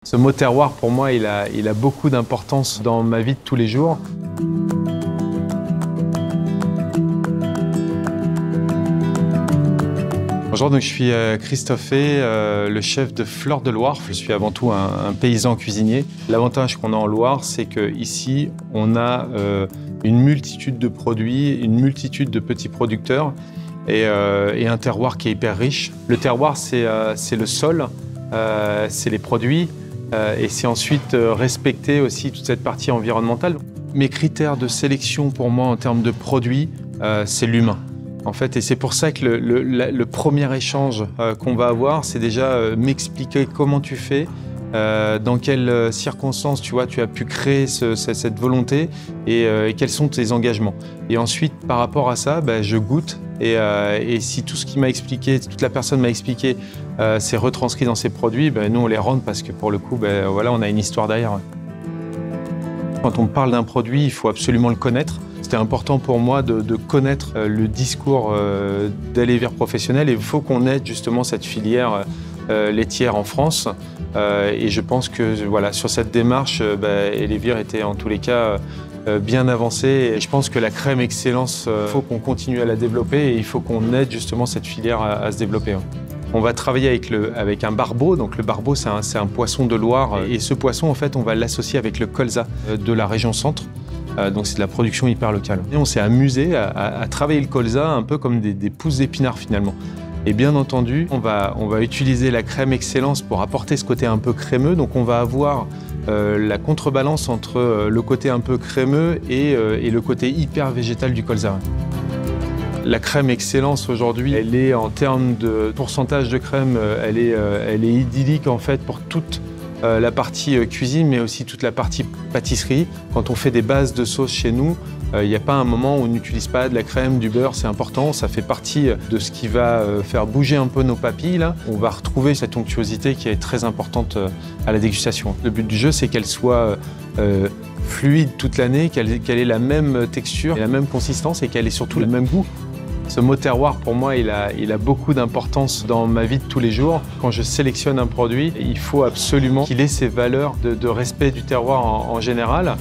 Ce mot terroir, pour moi, il a beaucoup d'importance dans ma vie de tous les jours. Bonjour, donc je suis Christophe Hay, le chef de Fleur de Loire. Je suis avant tout un paysan cuisinier. L'avantage qu'on a en Loire, c'est qu'ici, on a une multitude de produits, une multitude de petits producteurs et un terroir qui est hyper riche. Le terroir, c'est le sol, c'est les produits et c'est ensuite respecter aussi toute cette partie environnementale. Mes critères de sélection pour moi en termes de produits, c'est l'humain. En fait, et c'est pour ça que le premier échange qu'on va avoir, c'est déjà m'expliquer comment tu fais, dans quelles circonstances tu as pu créer cette volonté et quels sont tes engagements. Et ensuite, par rapport à ça, je goûte et si tout ce qu'il m'a expliqué, toute la personne m'a expliqué, c'est retranscrit dans ses produits, nous on les rentre parce que pour le coup, voilà, on a une histoire derrière. Quand on parle d'un produit, il faut absolument le connaître. C'était important pour moi de connaître le discours d'Elévir professionnel et il faut qu'on aide justement cette filière laitière en France. Et je pense que voilà, sur cette démarche, Elévir était en tous les cas bien avancé. Et je pense que la crème excellence, il faut qu'on continue à la développer et il faut qu'on aide justement cette filière à se développer. On va travailler avec un barbeau. Donc le barbeau, c'est un poisson de Loire. Et ce poisson, en fait, on va l'associer avec le colza de la région centre. Donc c'est de la production hyper locale. Et on s'est amusé à travailler le colza un peu comme des pousses d'épinards finalement. Et bien entendu, on va utiliser la crème excellence pour apporter ce côté un peu crémeux. Donc on va avoir la contrebalance entre le côté un peu crémeux et le côté hyper végétal du colza. La crème excellence aujourd'hui, elle est en termes de pourcentage de crème, elle est idyllique en fait pour toute la partie cuisine, mais aussi toute la partie pâtisserie. Quand on fait des bases de sauce chez nous, il n'y a pas un moment où on n'utilise pas de la crème, du beurre, c'est important. Ça fait partie de ce qui va faire bouger un peu nos papilles. Là. On va retrouver cette onctuosité qui est très importante à la dégustation. Le but du jeu, c'est qu'elle soit fluide toute l'année, qu'elle ait la même texture, la même consistance et qu'elle ait surtout le même goût. Ce mot terroir, pour moi, il a beaucoup d'importance dans ma vie de tous les jours. Quand je sélectionne un produit, il faut absolument qu'il ait ces valeurs de respect du terroir en général.